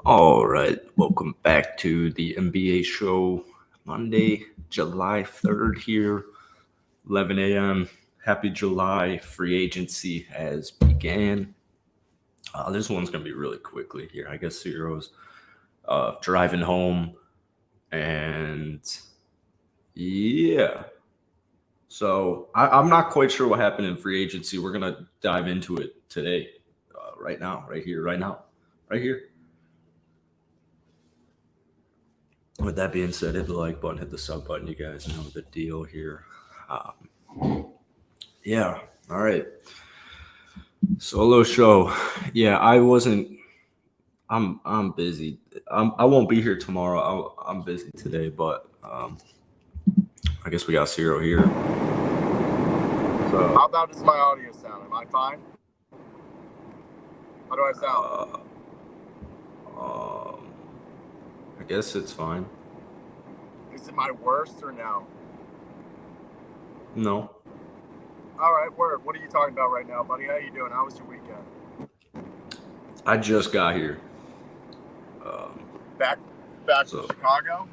All right, welcome back to the NBA show. Monday, July 3rd here, 11 a.m. Happy July. Free agency has began. This one's going to be really quickly here. I guess Cyro's driving home. And yeah, so I'm not quite sure what happened in free agency. We're going to dive into it today, right now, right here. With that being said, hit the like button, hit the sub button. You guys know the deal here. Yeah. All right. Solo show. Yeah, I wasn't. I'm busy. I won't be here tomorrow. I'm busy today, but I guess we got Cyro here. How about is my audio sound? Am I fine? How do I sound? I guess it's fine. Is it my worst or no? No. All right, word. What are you talking about right now, buddy? How you doing? How was your weekend? I just got here. Back to Chicago.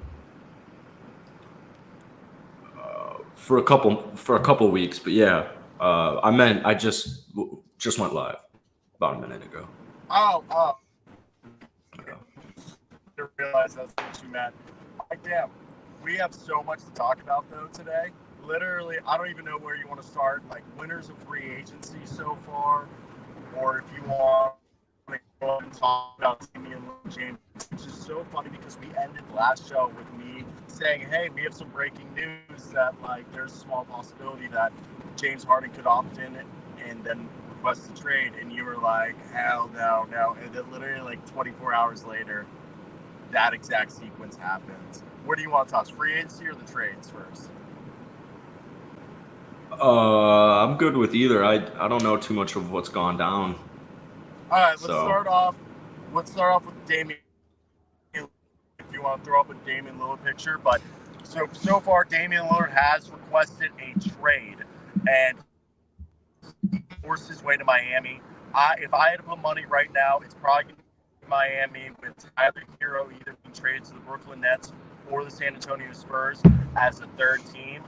For a couple weeks, but yeah. I meant I just went live about a minute ago. Oh. Yeah. I didn't realize that's what you meant. Damn. We have so much to talk about though today. Literally, I don't even know where you want to start. Like winners of free agency so far, or if you want to go and talk about Damian Lillard, James. Which is so funny because we ended last show with me saying, "Hey, we have some breaking news that like there's a small possibility that James Harden could opt in and then request a trade," and you were like, "Hell no!" And then literally like 24 hours later, that exact sequence happens. Where do you want to toss? Free agency or the trades first? I'm good with either. I don't know too much of what's gone down. All right, let's start off with Damian. If you want to throw up a Damian Lillard picture, but so far Damian Lillard has requested a trade and forced his way to Miami. If I had to put money right now, it's probably going to be Miami with Tyler Hero either being traded to the Brooklyn Nets or the San Antonio Spurs as a third team.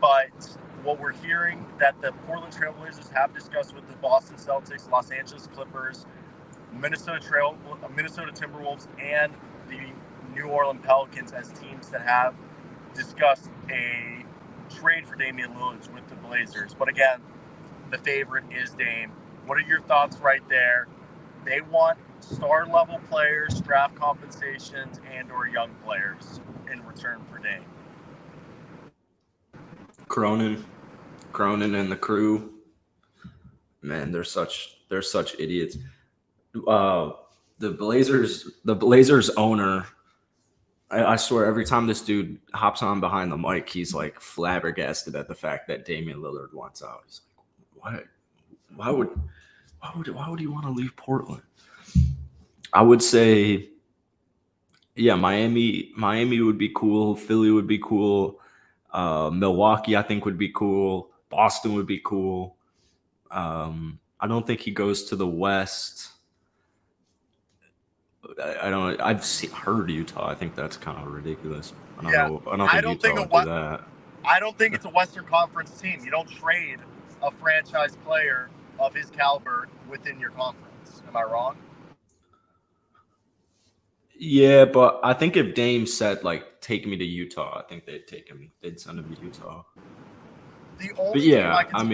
But what we're hearing that the Portland Trailblazers have discussed with the Boston Celtics, Los Angeles Clippers, Minnesota Timberwolves, and the New Orleans Pelicans as teams that have discussed a trade for Damian Lillard with the Blazers. But again, the favorite is Dame. What are your thoughts right there? They want star-level players, draft compensations, and/or young players in return for Dame. Cronin and the crew, man, they're such idiots. The Blazers owner, I swear every time this dude hops on behind the mic, he's like flabbergasted at the fact that Damian Lillard wants out. He's like, why would you want to leave Portland? I would say, yeah, Miami would be cool. Philly would be cool. Milwaukee, I think, would be cool. Boston would be cool. I don't think he goes to the West. I don't. Heard Utah. I think that's kind of ridiculous. I don't think Utah would do that. I don't think it's a Western Conference team. You don't trade a franchise player of his caliber within your conference. Am I wrong? Yeah, but I think if Dame said like, "Take me to Utah," I think they'd take him. They'd send him to Utah. The only team I can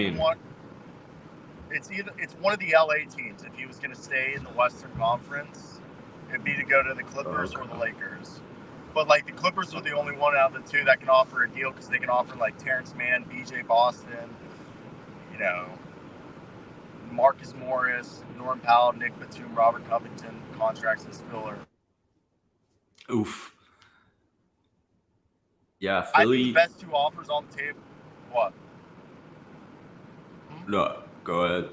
see it's one of the LA teams. If he was going to stay in the Western Conference, it'd be to go to the Clippers or the Lakers. But like the Clippers are the only one out of the two that can offer a deal because they can offer like Terrence Mann, BJ Boston, Marcus Morris, Norm Powell, Nick Batum, Robert Covington contracts as filler. Oof. Yeah, Philly. I think the best two offers on the table. What? No, go ahead.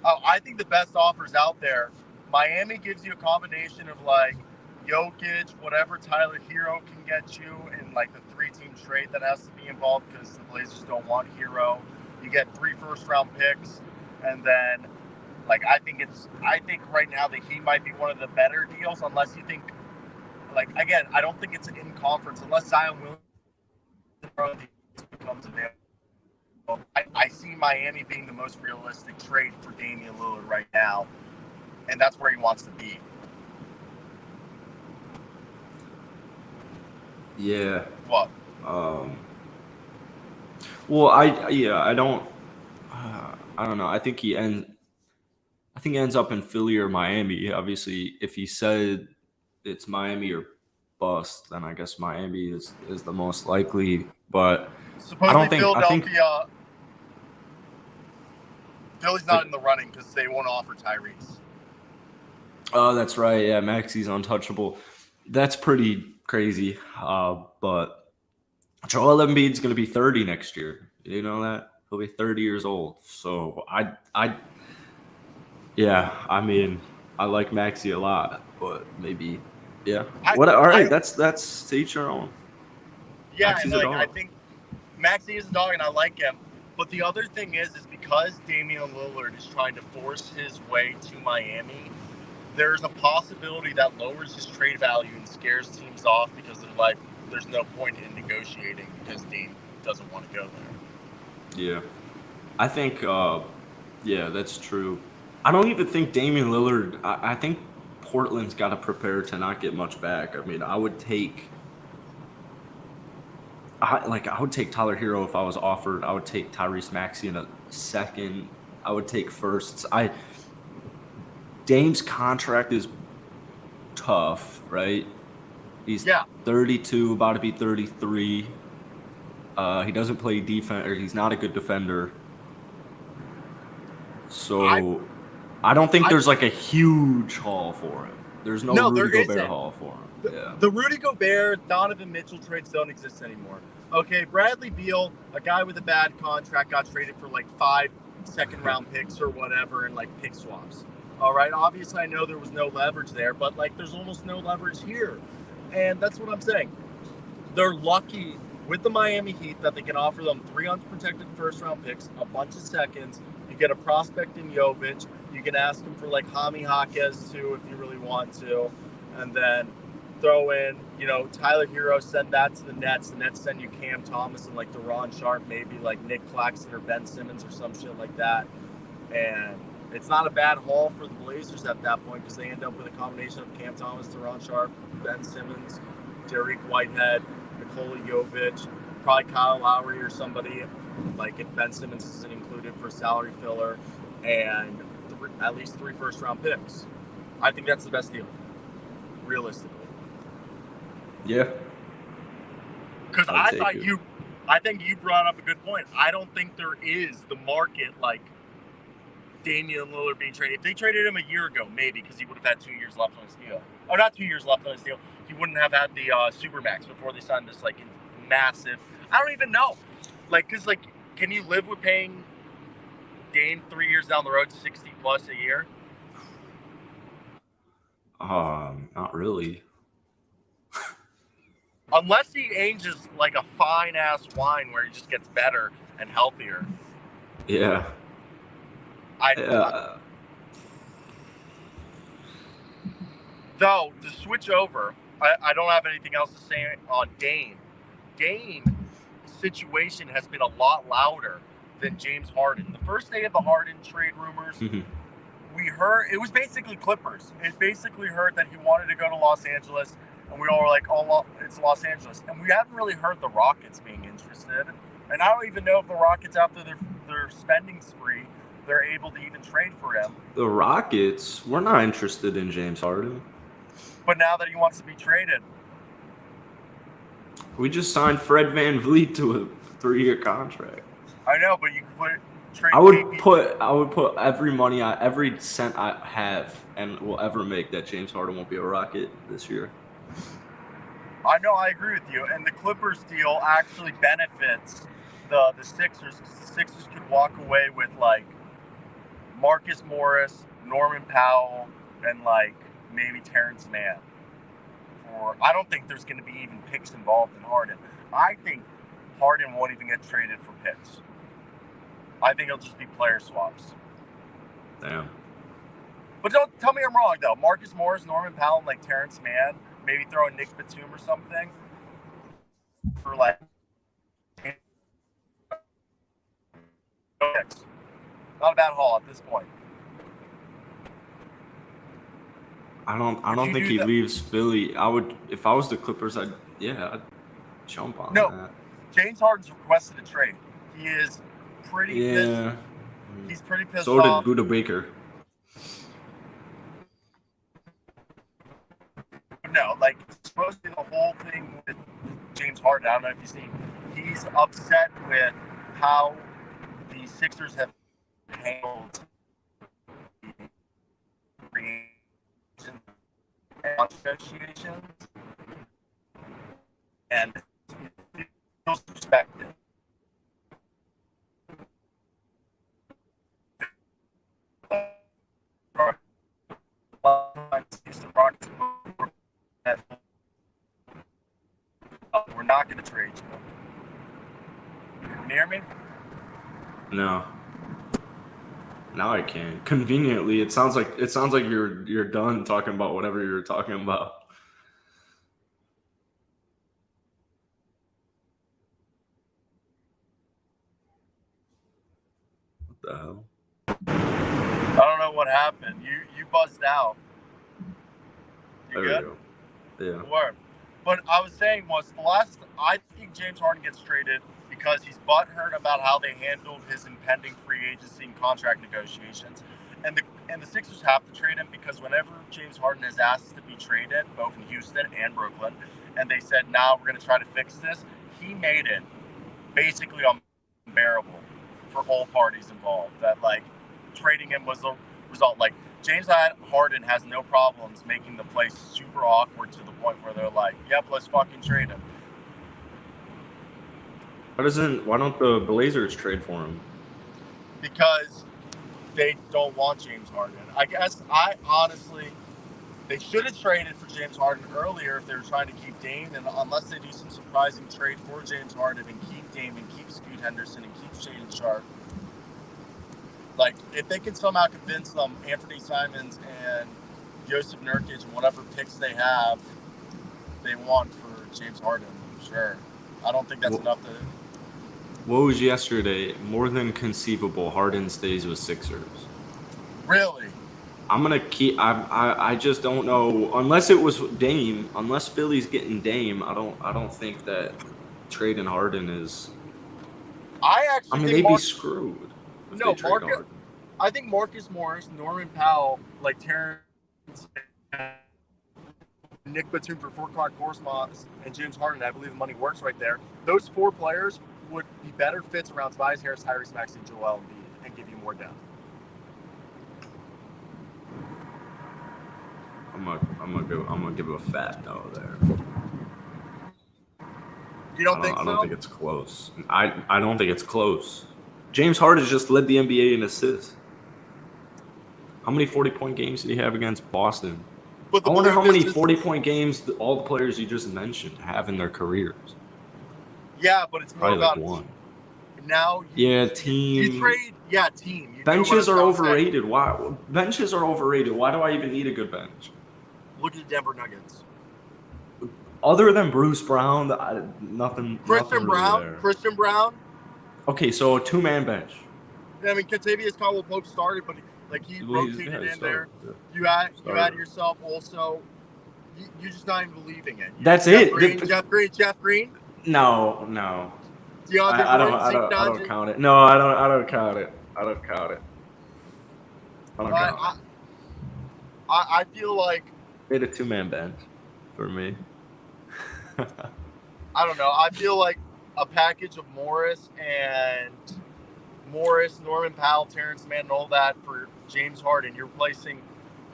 Oh, I think the best offers out there. Miami gives you a combination of like Jokic, whatever Tyler Hero can get you, and like the 3-team trade that has to be involved because the Blazers don't want Hero. You get 3 first-round picks, and then Like, I think right now that he might be one of the better deals, unless you think, like, again, I don't think it's in conference unless Zion Williamson becomes available. I see Miami being the most realistic trade for Damian Lillard right now, and that's where he wants to be. Yeah. What? Well, I don't know. I think he ends up in Philly or Miami. Obviously, if he said it's Miami or bust, then I guess Miami is the most likely. But supposedly Philadelphia. Philly's not in the running because they won't offer Tyrese. Oh, that's right. Yeah, Maxi's untouchable. That's pretty crazy. But Joel Embiid's going to be 30 next year. You know that? He'll be 30 years old. So I mean, I like Maxi a lot, but maybe, yeah. All right, that's to each their own. Yeah, Maxi's and I think Maxi is a dog, and I like him. But the other thing is because Damian Lillard is trying to force his way to Miami, there's a possibility that lowers his trade value and scares teams off because they're like, there's no point in negotiating because Dame doesn't want to go there. Yeah. I think, that's true. I don't even think Damian Lillard, I think Portland's got to prepare to not get much back. I mean, I would take Tyler Hero if I was offered. I would take Tyrese Maxey in a second. I would take firsts. Dame's contract is tough, right? He's 32, about to be 33. He doesn't play defense, or he's not a good defender. So I don't think there's like a huge haul for him. There's no Rudy Gobert haul for him. Yeah. The Rudy Gobert, Donovan Mitchell trades don't exist anymore. Okay, Bradley Beal, a guy with a bad contract, got traded for like 5 second-round picks or whatever and like pick swaps. All right, obviously I know there was no leverage there, but like there's almost no leverage here. And that's what I'm saying. They're lucky with the Miami Heat that they can offer them 3 unprotected first-round picks, a bunch of seconds. You get a prospect in Jovic. You can ask him for like Jaime Jaquez too if you really want to. And then throw in, Tyler Hero, send that to the Nets. The Nets send you Cam Thomas and like Deron Sharp, maybe like Nick Claxton or Ben Simmons or some shit like that. And it's not a bad haul for the Blazers at that point because they end up with a combination of Cam Thomas, Deron Sharp, Ben Simmons, Derek Whitehead, Nikola Jovic, probably Kyle Lowry or somebody, like if Ben Simmons isn't included for salary filler, and at least 3 first-round picks. I think that's the best deal, realistically. Yeah. Because I think you brought up a good point. I don't think there is the market like Damian Lillard being traded. If they traded him a year ago, maybe, because he would have had 2 years left on his deal. Oh, not 2 years left on his deal. He wouldn't have had the Supermax before they signed this like massive. I don't even know. Like, because like, can you live with paying Dame 3 years down the road 60 plus a year? Not really. Unless he ages like a fine ass wine where he just gets better and healthier. Yeah. Though, to switch over, I don't have anything else to say on Dame. Dame's situation has been a lot louder than James Harden. The first day of the Harden trade rumors, we heard, it was basically Clippers. It basically heard that he wanted to go to Los Angeles, and we all were like, oh, it's Los Angeles. And we haven't really heard the Rockets being interested. And I don't even know if the Rockets, after their spending spree, they're able to even trade for him. The Rockets, we're not interested in James Harden. But now that he wants to be traded. We just signed Fred VanVleet to a 3-year contract. I know, but you could trade. I would put every cent I have and will ever make that James Harden won't be a Rocket this year. I know, I agree with you. And the Clippers deal actually benefits the Sixers, because the Sixers could walk away with like Marcus Morris, Norman Powell, and like maybe Terrence Mann. I don't think there's going to be even picks involved in Harden. I think Harden won't even get traded for picks. I think it'll just be player swaps. Damn. But don't tell me I'm wrong, though. Marcus Morris, Norman Powell, and, like, Terrence Mann, maybe throw in Nick Batum or something for, like, not a bad haul at this point. I don't think he leaves Philly. I would, if I was the Clippers, I'd jump on that. James Harden's requested a trade. He is pretty pissed. He's pretty pissed off. So did Buda Baker. No, like, supposed to be the whole thing with James Harden. I don't know if you've seen. He's upset with how the Sixers have handled negotiations, and he feels respected. We're not going to trade you. Can you hear me? No. Now I can. Conveniently, it sounds like you're done talking about whatever you were talking about. What the hell? I don't know what happened. You buzzed out. You there good? We go. Yeah. Word. But I was saying I think James Harden gets traded because he's butthurt about how they handled his impending free agency and contract negotiations. And the Sixers have to trade him because whenever James Harden has asked to be traded, both in Houston and Brooklyn, and they said, "Now we're going to try to fix this," he made it basically unbearable for all parties involved. That, like, trading him was the result. Like, James Harden has no problems making the place super awkward to the point where they're like, "Yep, let's fucking trade him." Why don't the Blazers trade for him? Because they don't want James Harden. I guess they should have traded for James Harden earlier if they were trying to keep Dame, and unless they do some surprising trade for James Harden and keep Dame and keep Scoot Henderson and keep Shaedon Sharp. Like, if they can somehow convince them Anthony Simons and Joseph Nurkic and whatever picks they have, they want for James Harden, sure. I don't think that's enough to... What was yesterday? More than conceivable, Harden stays with Sixers. Really? I'm going to keep... I just don't know. Unless it was Dame, unless Philly's getting Dame, I don't think that trading Harden is... I mean, they'd be screwed. No, I think Marcus Morris, Norman Powell, like Terrence, Nick Batum for Furkan Korkmaz, and James Harden, I believe the money works right there. Those four players would be better fits around Tobias Harris, Tyrese Maxey, and Joel Embiid, and give you more depth. I'm gonna give a fat no there. You don't think so? I don't think it's close. I don't think it's close. James Harden just led the NBA in assists. How many 40-point games did he have against Boston? I wonder how many 40-point games all the players you just mentioned have in their careers. Yeah, but it's more about like one. Now. Team. You trade. Yeah, team. Benches are overrated. Why? Benches are overrated. Why do I even need a good bench? Look at the Denver Nuggets. Other than Bruce Brown, nothing. Christian Brown. Okay, so a two-man bench. I mean, Kentavious Caldwell-Pope started, but he rotated in there. You add yourself also. You're just not even believing it. That's Jeff it. Jeff Green. No. I don't count it. No, I don't count it. I don't count it. I feel like they had a two-man bench for me. I don't know. I feel like a package of Morris, Norman Powell, Terrence Mann, and all that for James Harden. You're replacing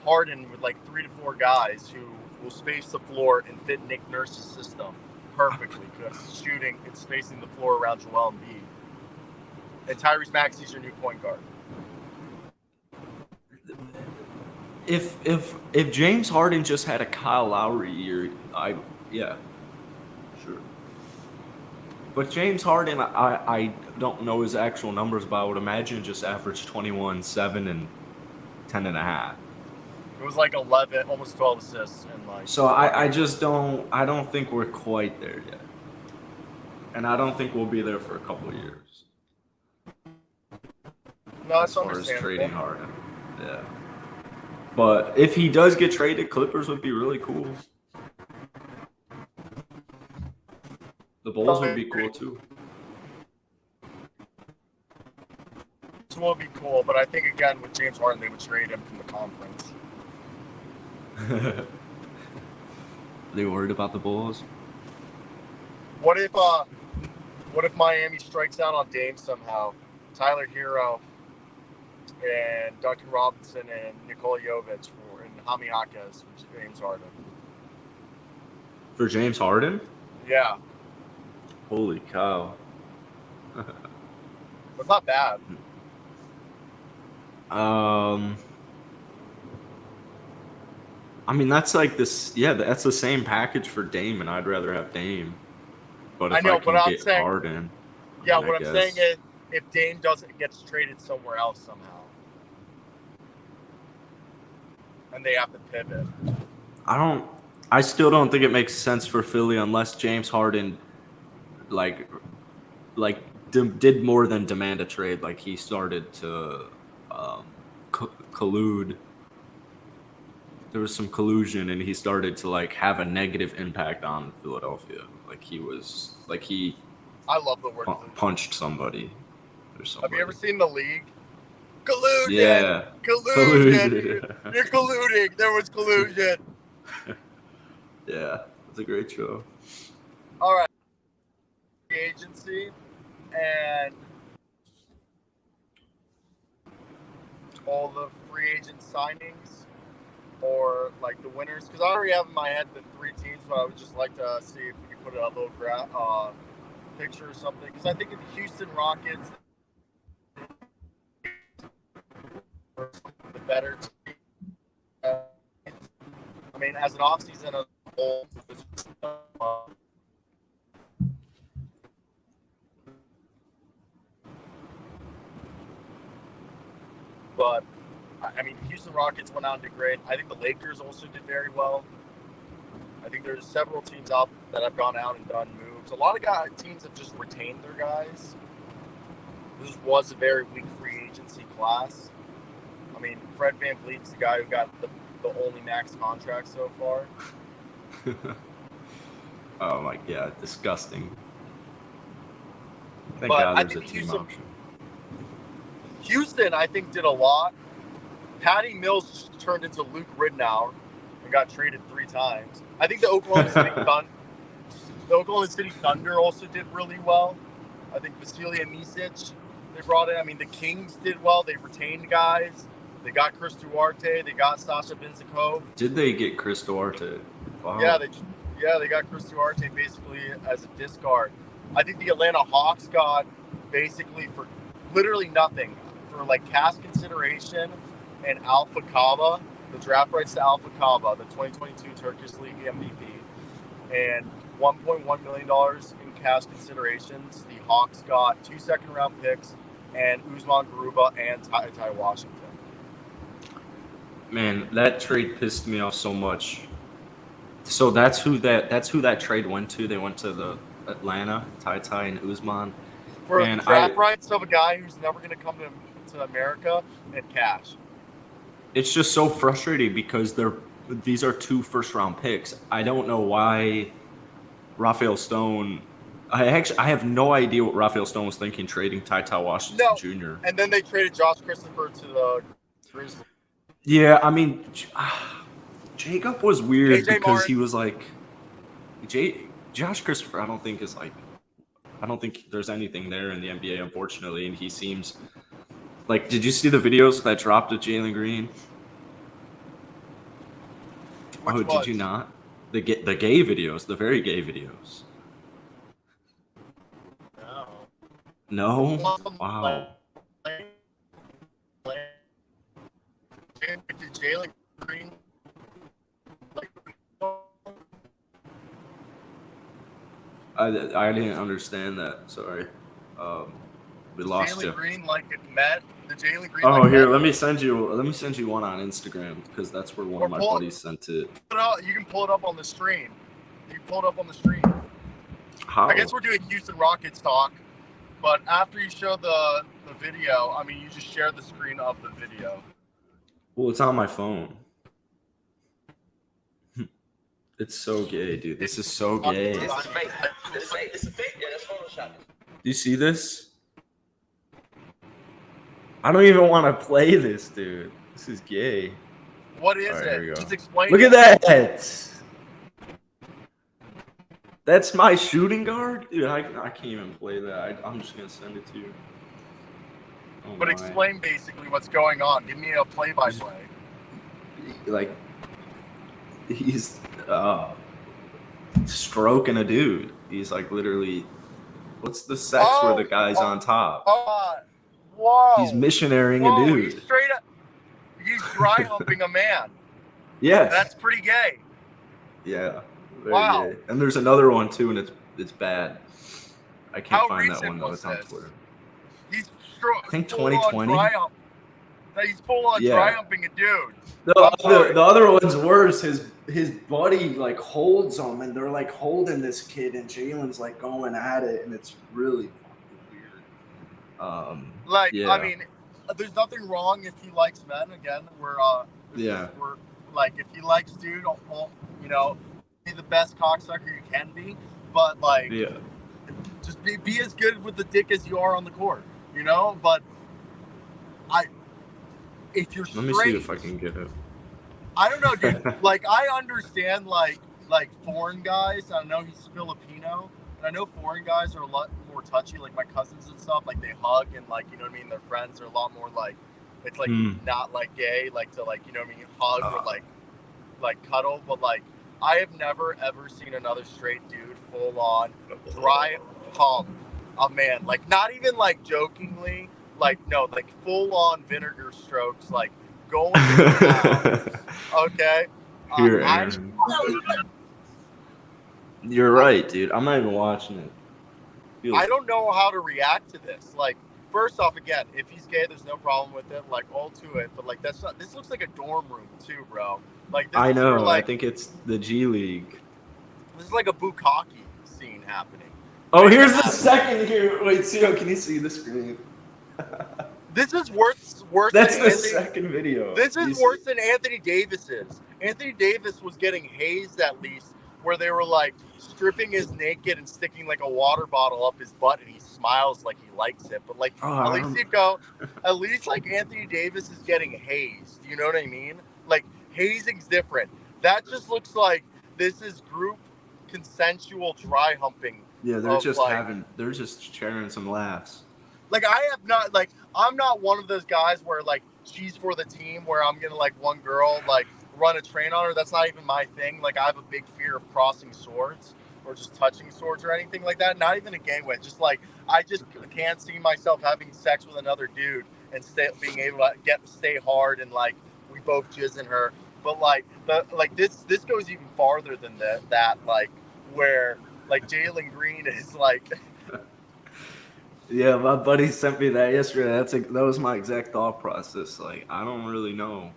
Harden with like 3 to 4 guys who will space the floor and fit Nick Nurse's system perfectly because shooting and spacing the floor around Joel Embiid. And Tyrese Maxey's your new point guard. If James Harden just had a Kyle Lowry year, yeah, sure. But James Harden, I don't know his actual numbers, but I would imagine just averaged 21, 7, and 10.5. It was like 11, almost 12 assists, and like. So I don't think we're quite there yet, and I don't think we'll be there for a couple of years. No, as far as trading Harden, yeah. But if he does get traded, Clippers would be really cool. The Bulls would be cool too. This will be cool, but I think again with James Harden, they would trade him from the conference. They worried about the Bulls? What if Miami strikes out on Dame somehow? Tyler Hero and Duncan Robinson and Nikola Jovic and Jaime Jaquez for James Harden. For James Harden? Yeah. Holy cow. It's not bad. I mean, that's like this. Yeah, that's the same package for Dame, and I'd rather have Dame. But if I can get Harden, yeah, what I'm saying is, if Dame gets traded somewhere else somehow, and they have to pivot, I still don't think it makes sense for Philly unless James Harden, did more than demand a trade. Like he started to collude. There was some collusion, and he started to have a negative impact on Philadelphia. I love the word punched somebody or something. Have you ever seen The League? Collusion. Yeah. Collusion. You're colluding. There was collusion. Yeah, it's a great show. All right. Agency and all the free agent signings, or like the winners, because I already have in my head the 3 teams, but I would just like to see if we can put a little picture or something, because I think the Houston Rockets, the better team. I mean, as an offseason as a whole, but I mean, Houston Rockets went out and did great. I think the Lakers also did very well. I think there's several teams out that have gone out and done moves. A lot of teams have just retained their guys. This was a very weak free agency class. I mean, Fred VanVleet's the guy who got the only max contract so far. Oh my god, disgusting. Thank God there's a team option. Houston, I think, did a lot. Patty Mills turned into Luke Ridnour and got traded 3 times. I think the Oklahoma City Thunder also did really well. I think Vasilija Micic, they brought in. I mean, the Kings did well. They retained guys. They got Chris Duarte. They got Sasha Benzikov. Did they get Chris Duarte? Wow. Yeah, they got Chris Duarte basically as a discard. I think the Atlanta Hawks got basically for literally nothing, for like cash consideration and Alpha Kaba, the draft rights to Alpha Kaba, the 2022 Turkish League MVP, and $1.1 million in cash considerations. The Hawks got 2 second-round picks and Usman Garuba and Ty Washington. Man, that trade pissed me off so much. So that's who that trade went to. They went to the Atlanta, Ty and Usman. For draft rights of a guy who's never going to come to America and cash. It's just so frustrating because these are 2 first-round picks. I don't know why Raphael Stone. I have no idea what Raphael Stone was thinking trading Ty Washington Jr. And then they traded Josh Christopher to the Grizzlies. Yeah, I mean, Jacob was weird because Martin. He was like, Josh Christopher. I don't think there's anything there in the NBA, unfortunately, and he seems like. Did you see the videos that dropped of Jalen Green? Did you not? The gay videos, the very gay videos. No. Wow. Did Jalen Green? I didn't understand that. Sorry. We lost you. Jalen Green met The Jalen Green. Oh, like, here, that. let me send you one on Instagram because that's where one of my buddies sent it. You can pull it up on the stream. You can pull it up on the stream. How? I guess we're doing Houston Rockets talk, but after you show the video, I mean, you just share the screen of the video. Well, it's on my phone. It's so gay, dude. This is so gay. This is fake. This is fake. This is fake. Yeah, that's Photoshop. Do you see this? I don't even want to play this, dude. This is gay. What is right, it? Just explain. Look at that. That's my shooting guard? Dude, I can't even play that. I'm just going to send it to you. Oh, but explain basically what's going on. Give me a play-by-play. Like, he's stroking a dude. He's like literally, what's the sex where the guy's on top? Whoa. He's missionarying a dude. He's straight up. He's dry humping a man. Yes. That's pretty gay. Yeah. Wow. Gay. And there's another one too, and it's bad. I can't find that one though. It's on Twitter. I think 2020. He's full on dry humping a dude. The other one's worse. His buddy like holds him, and they're like holding this kid, and Jalen's like going at it, and it's really fucking weird. I mean, there's nothing wrong if he likes men. Again, we're like, if he likes dude, you know, be the best cocksucker you can be, but like, just be as good with the dick as you are on the court, you know. But if you're straight, let me see if I can get it. I don't know, dude. Like, I understand like foreign guys. I know he's Filipino, and I know foreign guys are a lot more touchy. Like my cousins and stuff, like they hug and like, you know what I mean. Their friends are a lot more like, it's like not like gay, like to like, you know what I mean, hug or like cuddle. But like, I have never ever seen another straight dude full on dry hump a man. Like not even like jokingly. Like, no, like full-on vinegar strokes, like going down. Okay? Here, Aaron. You're right, dude. I'm not even watching it. I don't know how to react to this. Like, first off, again, if he's gay, there's no problem with it. Like, all to it. But, like, that's not... This looks like a dorm room, too, bro. Like, this I know. Where, like, I think it's the G League. This is like a bukkake scene happening. Oh, here's the second here. Wait, Cyro, can you see the screen? This is worse. That's the second video. This is worse than Anthony Davis's. Anthony Davis was getting hazed at least, where they were like stripping his naked and sticking like a water bottle up his butt, and he smiles like he likes it. But like at least like Anthony Davis is getting hazed. You know what I mean? Like hazing's different. That just looks like this is group consensual dry humping. Yeah, they're just sharing some laughs. Like I'm not one of those guys where like she's for the team where I'm gonna like one girl like run a train on her. That's not even my thing. Like I have a big fear of crossing swords or just touching swords or anything like that. Not even a gay way. Just like I just can't see myself having sex with another dude and being able to stay hard and like we both jizz in her. But like this goes even farther than that. Like where like Jalen Green is like. Yeah, my buddy sent me that yesterday. That was my exact thought process. Like, I don't really know.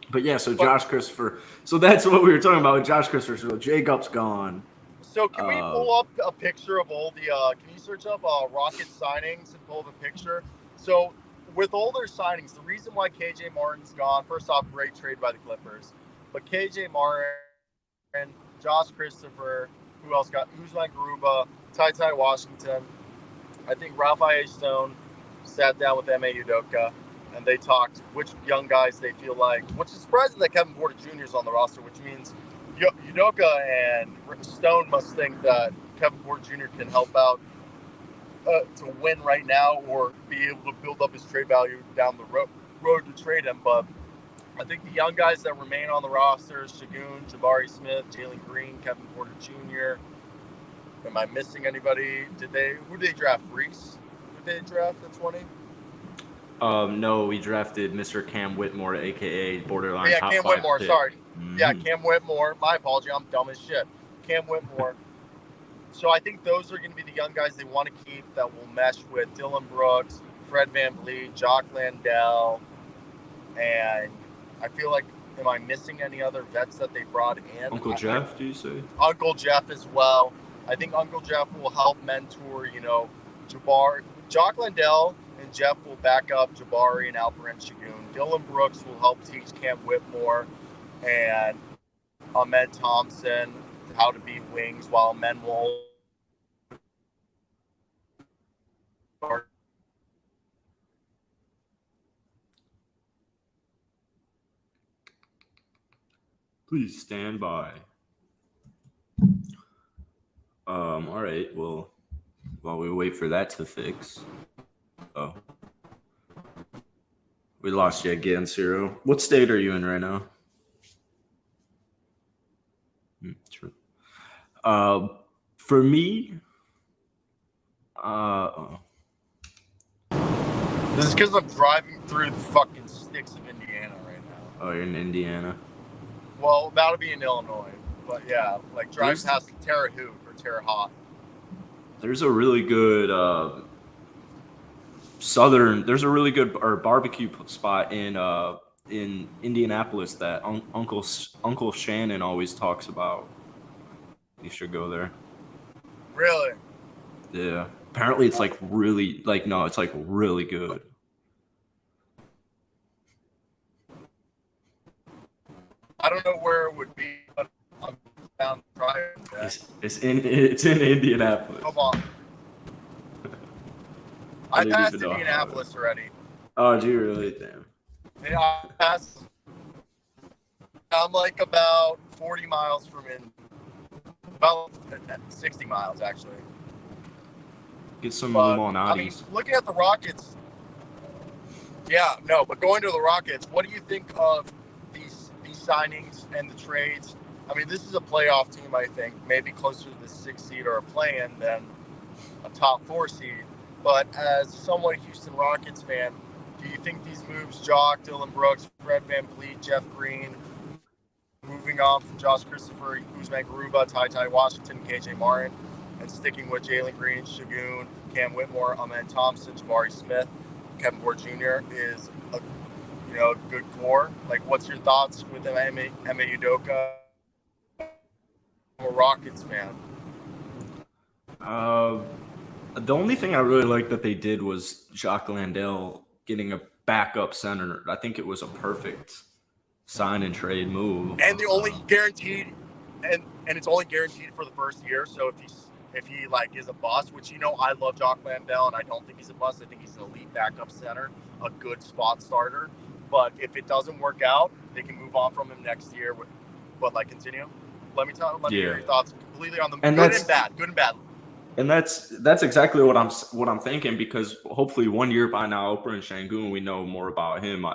But yeah, so Josh Christopher. So that's what we were talking about with Josh Christopher. So Jacob's gone. So can we pull up a picture of all the? Can you search up Rocket signings and pull up a picture? So with all their signings, the reason why KJ Martin's gone. First off, great trade by the Clippers. But KJ Martin, Josh Christopher. Who else got Usman Garuba, Ty Washington? I think Ralph Stone sat down with M.A. Udoka, and they talked which young guys they feel like. Which is surprising that Kevin Porter Jr. is on the roster, which means Udoka and Stone must think that Kevin Porter Jr. can help out to win right now or be able to build up his trade value down the road to trade him. But I think the young guys that remain on the roster, Shagun, Jabari Smith, Jalen Green, Kevin Porter Jr. Am I missing anybody? Who did they draft? Reese? Who did they draft at 20? No, we drafted Mr. Cam Whitmore, aka borderline top 5 Cam Whitmore, pick. sorry. Mm-hmm. Yeah, Cam Whitmore. My apology, I'm dumb as shit. Cam Whitmore. So I think those are going to be the young guys they want to keep that will mesh with Dylan Brooks, Fred VanVleet, Jock Landell, and I feel like, am I missing any other vets that they brought in? Uncle Jeff, do you say? Uncle Jeff as well. I think Uncle Jeff will help mentor, Jabari. Jock Landell and Jeff will back up Jabari and Alperen Şengün. Dylan Brooks will help teach Cam Whitmore and Ahmed Thompson how to be wings, while Men will Please stand by. All right. Well, while we wait for that to fix. Oh. We lost you again, Cyro. What state are you in right now? True. For me, This is because I'm driving through the fucking sticks of Indiana right now. Oh, you're in Indiana. Well, that'll be in Illinois, but yeah, like driving past Terre Haute or Terre Haute. There's a really good There's a really good barbecue spot in Indianapolis that Uncle Shannon always talks about. You should go there. Really? Yeah. Apparently, it's like really it's like really good. I don't know where it would be, but I'm down driving. It's in Indianapolis. Come on. I passed Indianapolis already. Oh, do you really? Damn. Yeah, I passed. I'm like about 40 miles from about 60 miles actually. Get some Limonades. I mean, looking at the Rockets. Yeah, no, but going to the Rockets, what do you think of these signings and the trades? I mean, this is a playoff team, I think, maybe closer to the 6th seed or a play-in than a top 4 seed. But as somewhat Houston Rockets fan, do you think these moves, Jock, Dylan Brooks, Fred VanVleet, Jeff Green, moving on from Josh Christopher, Usman Garuba, Ty Washington, KJ Martin, and sticking with Jalen Green, Şengün, Cam Whitmore, Ahmed Thompson, Jabari Smith, Kevin Porter Jr. is a good core? Like, what's your thoughts with Ime Udoka? I'm a Rockets fan. The only thing I really liked that they did was Jock Landell getting a backup center. I think it was a perfect sign and trade move. And the only guaranteed, and it's only guaranteed for the first year. So if he like is a bust, which I love Jock Landell, and I don't think he's a bust. I think he's an elite backup center, a good spot starter. But if it doesn't work out, they can move on from him next year. But continue. Let me hear your thoughts completely on the good and bad. And that's exactly what I'm thinking, because hopefully 1 year by now, Alperen Şengün, we know more about him.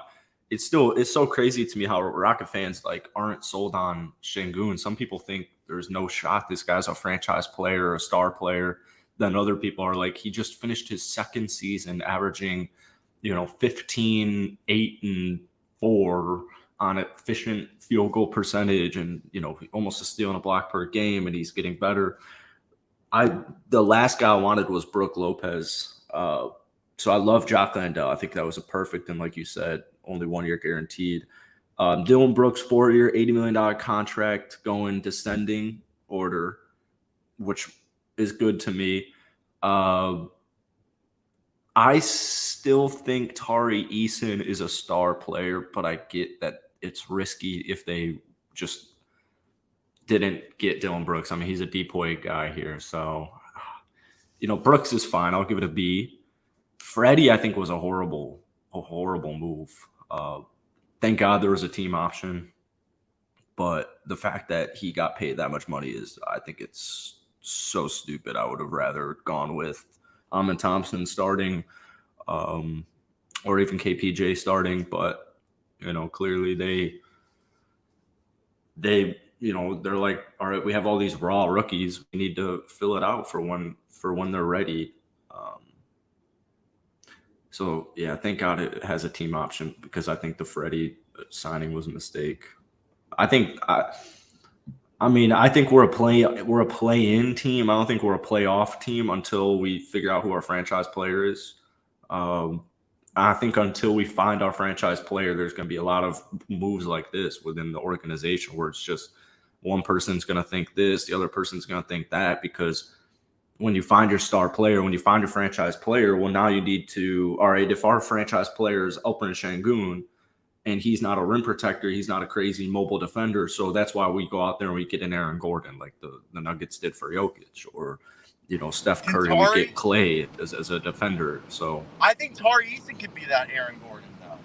It's so crazy to me how Rocket fans aren't sold on Şengün. Some people think there's no shot this guy's a franchise player or a star player. Then other people are like, he just finished his second season averaging 15, 8, and 4 on efficient field goal percentage, and almost a steal and a block per game, and he's getting better. The last guy I wanted was Brook Lopez. So I love Jock Landell. I think that was a perfect, and like you said, only 1 year guaranteed. Dylan Brooks, 4-year, $80 million contract going descending order, which is good to me. I still think Tari Eason is a star player, but I get that it's risky if they just didn't get Dylan Brooks. I mean, he's a depoy guy here. So, Brooks is fine. I'll give it a B. Freddie, I think, was a horrible move. Thank God there was a team option. But the fact that he got paid that much money I think it's so stupid. I would have rather gone with Ahmed Thompson starting, or even KPJ starting. But, clearly they're like, all right, we have all these raw rookies. We need to fill it out for when they're ready. So yeah, thank God it has a team option, because I think the Freddie signing was a mistake. I think we're a play-in team. I don't think we're a playoff team until we figure out who our franchise player is. I think until we find our franchise player, there's going to be a lot of moves like this within the organization where it's just one person's going to think this, the other person's going to think that, because when you find your star player, when you find your franchise player, well, now you need to, all right, if our franchise player is Alperen Şengün and he's not a rim protector, he's not a crazy mobile defender, so that's why we go out there and we get an Aaron Gordon like the Nuggets did for Jokic, or Steph Curry, we get Clay as a defender. So I think Tari Eason could be that Aaron Gordon, though.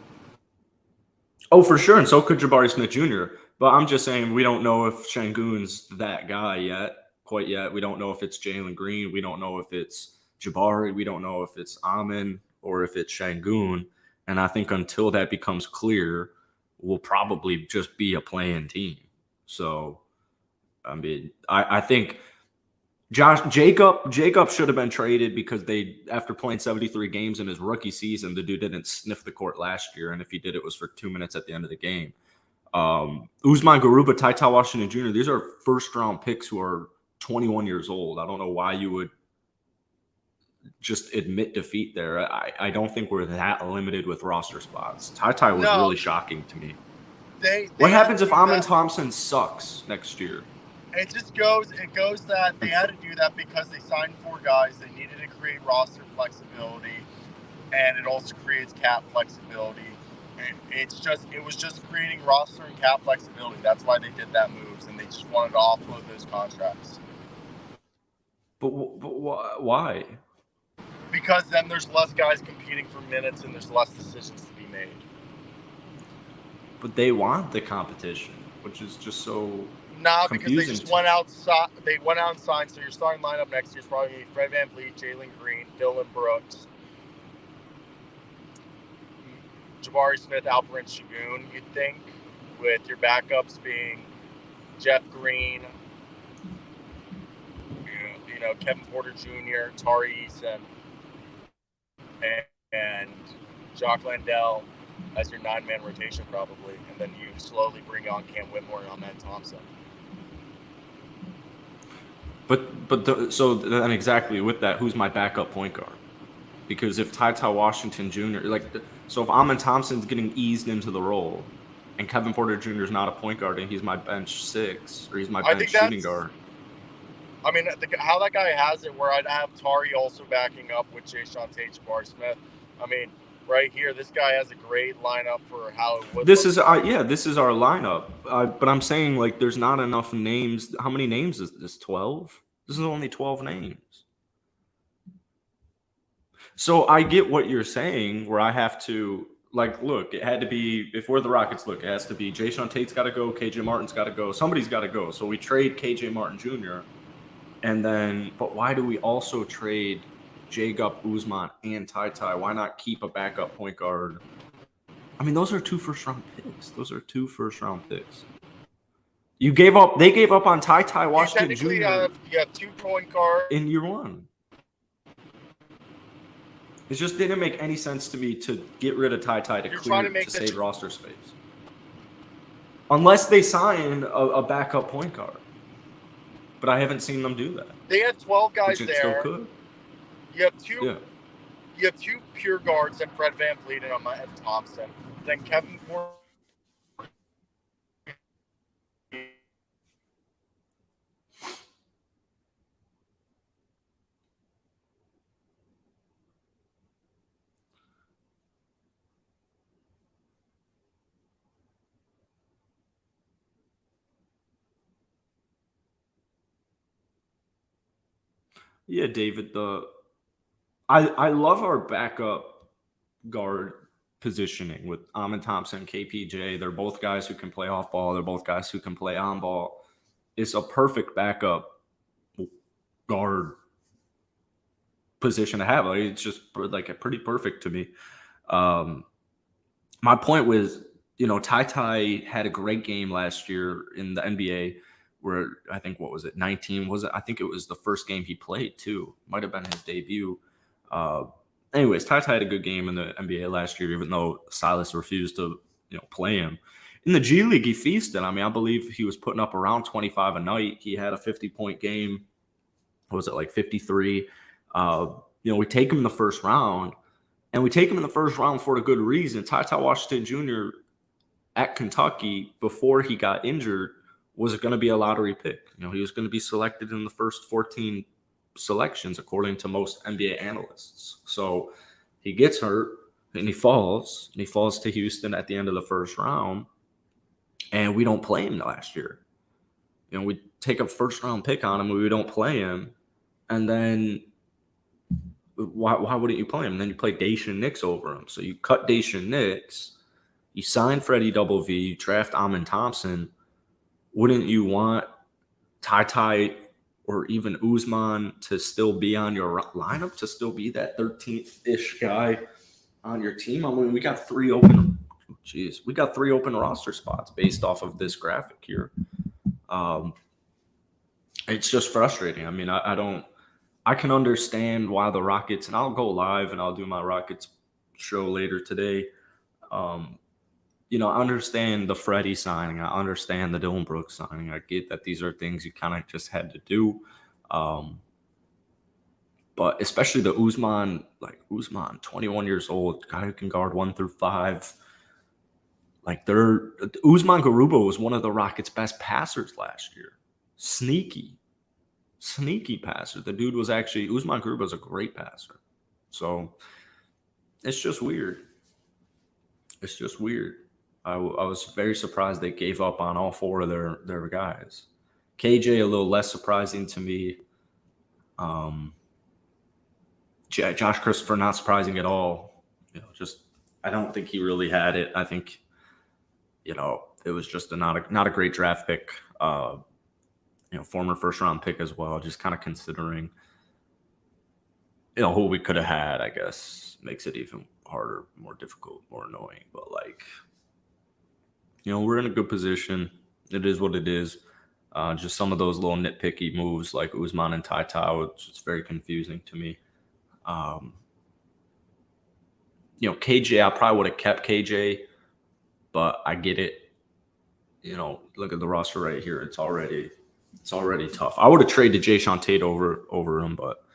Oh, for sure, and so could Jabari Smith Jr. But I'm just saying we don't know if Şengün's that guy quite yet. We don't know if it's Jalen Green. We don't know if it's Jabari. We don't know if it's Amin or if it's Şengün. And I think until that becomes clear, we'll probably just be a playing team. So, I mean, I think Jacob should have been traded because after playing 73 games in his rookie season, the dude didn't sniff the court last year, and if he did, it was for 2 minutes at the end of the game. Usman Garuba, Ty Washington Jr., these are first-round picks who are 21 years old. I don't know why you would just admit defeat there. I don't think we're that limited with roster spots. Ty was really shocking to me. What happens if Amin Thompson sucks next year? It goes that they had to do that because they signed 4 guys. They needed to create roster flexibility, and it also creates cap flexibility. It was just creating roster and cap flexibility. That's why they did that moves, and they just wanted to offload those contracts. But why? Because then there's less guys competing for minutes, and there's less decisions to be made. But they want the competition, which is just so. Nah, because they just went out. They went out and signed. So your starting lineup next year is probably going to be Fred VanVleet, Jalen Green, Dylan Brooks, Jabari Smith, Alperen Şengün. You'd think, with your backups being Jeff Green, Kevin Porter Jr., Tari Eason, and Jock Landale as your 9-man rotation probably, and then you slowly bring on Cam Whitmore and Amin Thompson. So then exactly with that, who's my backup point guard? Because if Ty Washington Jr. So if Amin Thompson's getting eased into the role, and Kevin Porter Jr. is not a point guard, and he's my bench 6, or he's my bench shooting guard. I mean, how that guy has it, where I'd have Tari also backing up with Jae'Sean Tate, Jabari Smith. I mean, right here, this guy has a great lineup for how it would. This is our lineup. But I'm saying there's not enough names. How many names is this? 12? This is only 12 names. So I get what you're saying, where I have to look. It had to be, if we're the Rockets. Look, it has to be Jae'Sean Tate's got to go. KJ Martin's got to go. Somebody's got to go. So we trade KJ Martin Jr. And then, but why do we also trade Jacob, Usman, and Ty? Why not keep a backup point guard? I mean, those are 2 first-round picks. They gave up on Ty Washington Jr. You have 2 point guards in year 1. It just didn't make any sense to me to get rid of Ty to save roster space. Unless they sign a backup point guard. But I haven't seen them do that. They had 12 guys there. Still could. You have 2. Yeah. You have 2 pure guards, and Fred VanVleet and Amin Thompson. Then Kevin Porter. Yeah, David. I love our backup guard positioning with Amin Thompson, KPJ. They're both guys who can play off ball. They're both guys who can play on ball. It's a perfect backup guard position to have. It's just pretty perfect to me. My point was, Ty had a great game last year in the NBA. Where I think, 19 was it? I think it was the first game he played too. Might have been his debut. Anyways, Ty had a good game in the NBA last year, even though Silas refused to, play him. In the G League, he feasted. I mean, I believe he was putting up around 25 a night. He had a 50-point game. What was it, 53? We take him in the first round, And we take him in the first round for a good reason. Ty Washington Jr. at Kentucky, before he got injured, was going to be a lottery pick. He was going to be selected in the first 14 selections, according to most NBA analysts. So he gets hurt and he falls to Houston at the end of the first round, and we don't play him last year. We take a first round pick on him, and we don't play him, and then why wouldn't you play him? And then you play Dacian Nix over him. So you cut Dacian Nix, you sign Freddie Double V, you draft Amin Thompson. Wouldn't you want Ty or even Usman to still be on your lineup, to still be that 13th-ish guy on your team? I mean, we got three open roster spots based off of this graphic here. It's just frustrating. I mean, I can understand why the Rockets, and I'll go live and I'll do my Rockets show later today. I understand the Freddie signing. I understand the Dylan Brooks signing. I get that these are things you kind of just had to do. But especially the Usman, 21 years old, guy who can guard 1 through 5. Usman Garuba was one of the Rockets' best passers last year. Sneaky passer. The dude was actually, Usman Garuba is a great passer. So it's just weird. I was very surprised they gave up on all 4 of their guys. KJ a little less surprising to me. Josh Christopher not surprising at all. I don't think he really had it. I think it was just not a great draft pick. Former first round pick as well. Just kind of considering who we could have had, I guess makes it even harder, more difficult, more annoying. But we're in a good position. It is what it is. Just some of those little nitpicky moves like Usman and Ty, it's very confusing to me. KJ, I probably would have kept KJ, but I get it. Look at the roster right here. It's already tough. I would have traded Jayshawn Tate over him, but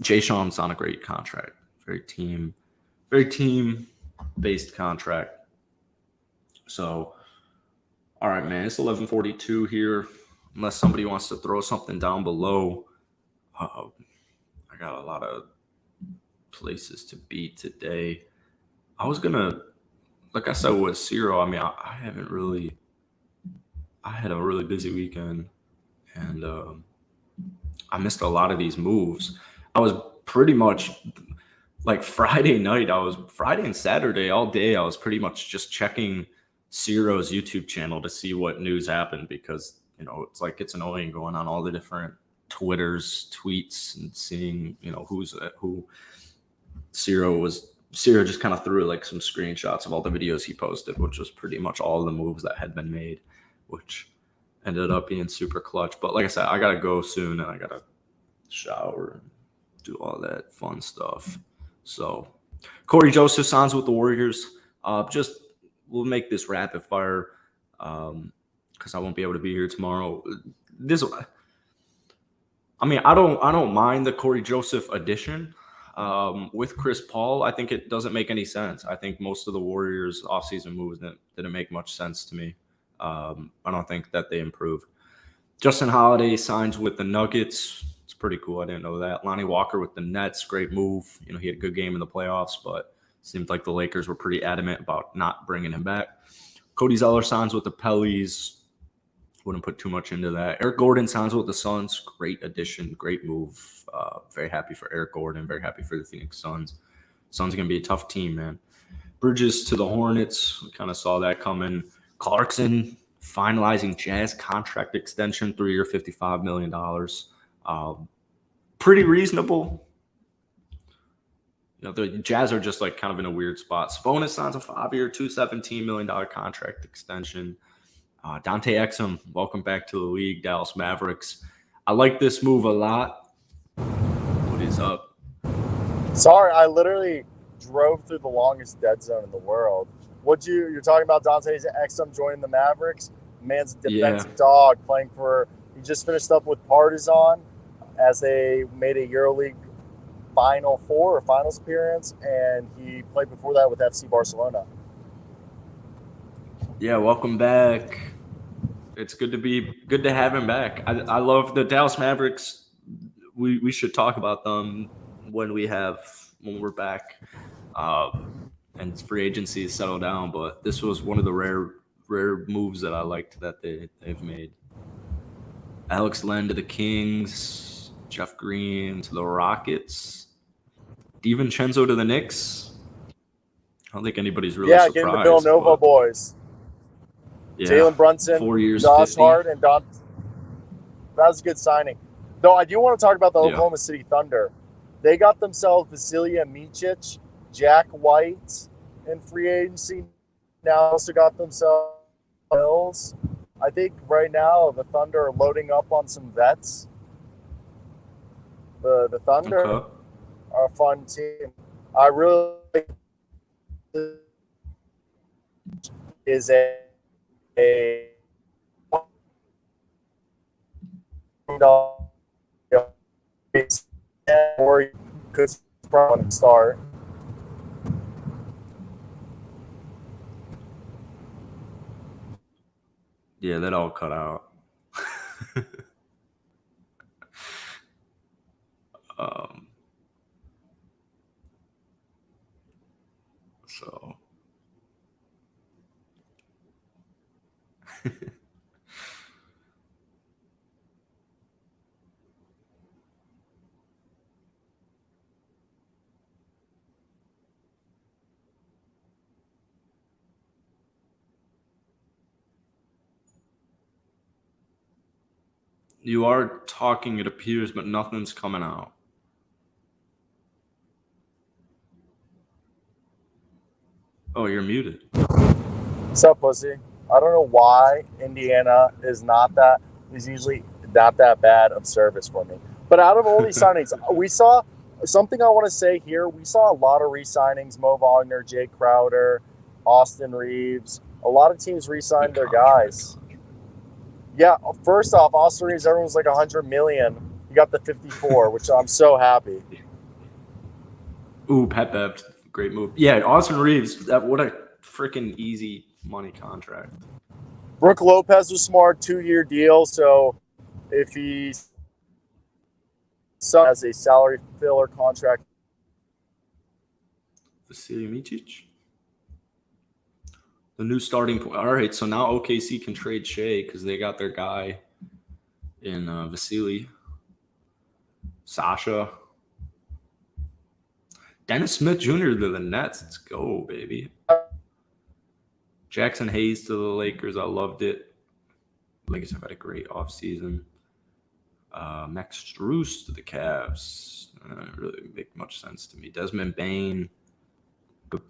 Jayshawn's on a great contract. Very team-based contract. So, all right, man, it's 11:42 here. Unless somebody wants to throw something down below, I got a lot of places to be today. I was gonna, like I said with Cyro, I mean, I had a really busy weekend, and I missed a lot of these moves. I was pretty much Friday and Saturday all day, I was pretty much just checking Cyro's YouTube channel to see what news happened, because it's annoying going on all the different tweets and seeing who Cyro just kind of threw some screenshots of all the videos he posted, which was pretty much all the moves that had been made, which ended up being super clutch. But like I said, I gotta go soon, and I gotta shower and do all that fun stuff. So Corey Joseph signs with the Warriors. We'll make this rapid fire because I won't be able to be here tomorrow. I don't mind the Corey Joseph addition. With Chris Paul, I think it doesn't make any sense. I think most of the Warriors offseason moves didn't make much sense to me. I don't think that they improved. Justin Holiday signs with the Nuggets. It's pretty cool. I didn't know that. Lonnie Walker with the Nets. Great move. He had a good game in the playoffs, but it seemed like the Lakers were pretty adamant about not bringing him back. Cody Zeller signs with the Pellies. Wouldn't put too much into that. Eric Gordon signs with the Suns. Great addition. Great move. Very happy for Eric Gordon. Very happy for the Phoenix Suns. Suns are going to be a tough team, man. Bridges to the Hornets. We kind of saw that coming. Clarkson finalizing Jazz contract extension, 3-year, $55 million. Pretty reasonable. The Jazz are just kind of in a weird spot. Sabonis signs a 5-year, $217 million contract extension. Dante Exum, welcome back to the league, Dallas Mavericks. I like this move a lot. What is up? Sorry, I literally drove through the longest dead zone in the world. You're talking about Dante Exum joining the Mavericks? Man's a defensive dog he just finished up with Partizan as they made a EuroLeague Final Four or Finals appearance, and he played before that with FC Barcelona. Yeah, welcome back. It's good to have him back. I love the Dallas Mavericks. We should talk about them when we're back, and free agency is settled down. But this was one of the rare moves that I liked that they've made. Alex Len to the Kings, Jeff Green to the Rockets, DiVincenzo to the Knicks. I don't think anybody's really surprised. Getting the Villanova boys. Yeah, Jalen Brunson, 4 years, Josh 50. Hart, and Don. That was a good signing. Though I do want to talk about the Oklahoma City Thunder. They got themselves Vasilija Micic, Jack White in free agency. Now also got themselves Bills. I think right now the Thunder are loading up on some vets. The Thunder are a fun team. I really is a or you could probably start. Yeah, that all cut out. So you are talking, it appears, but nothing's coming out. Oh, you're muted. What's up, pussy? I don't know why Indiana is usually not that bad of service for me. But out of all these signings, we saw something I want to say here. We saw a lot of re-signings: Mo Wagner, Jay Crowder, Austin Reeves. A lot of teams re-signed their guys. Yeah, first off, Austin Reeves, everyone's like $100 million. He got the 54, which I'm so happy. Ooh, Pep Bev, great move. Yeah, Austin Reeves, what a freaking easy money contract. Brook Lopez was smart, 2-year deal. So if he has a salary filler contract, Vasilija Micic, the new starting point. All right, so now OKC can trade Shea because they got their guy in Vasily. Sasha. Dennis Smith Jr. to the Nets. Let's go, baby. Jackson Hayes to the Lakers. I loved it. Lakers have had a great offseason. Max Strus to the Cavs. It really didn't make much sense to me. Desmond Bain. Good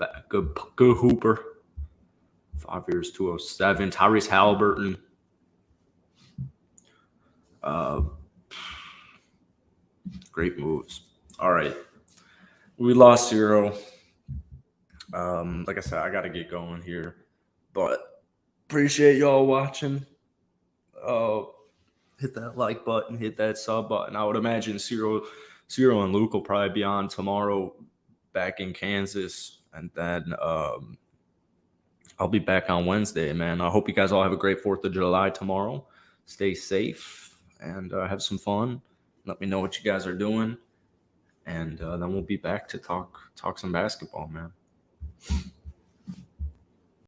hooper. 5 years, 207. Tyrese Halliburton. Great moves. All right. We lost Cyro. Like I said, I got to get going here. But appreciate y'all watching. Hit that like button, hit that sub button. I would imagine Cyro and Luke will probably be on tomorrow back in Kansas. And then I'll be back on Wednesday, man. I hope you guys all have a great 4th of July tomorrow. Stay safe and have some fun. Let me know what you guys are doing. And then we'll be back to talk some basketball, man.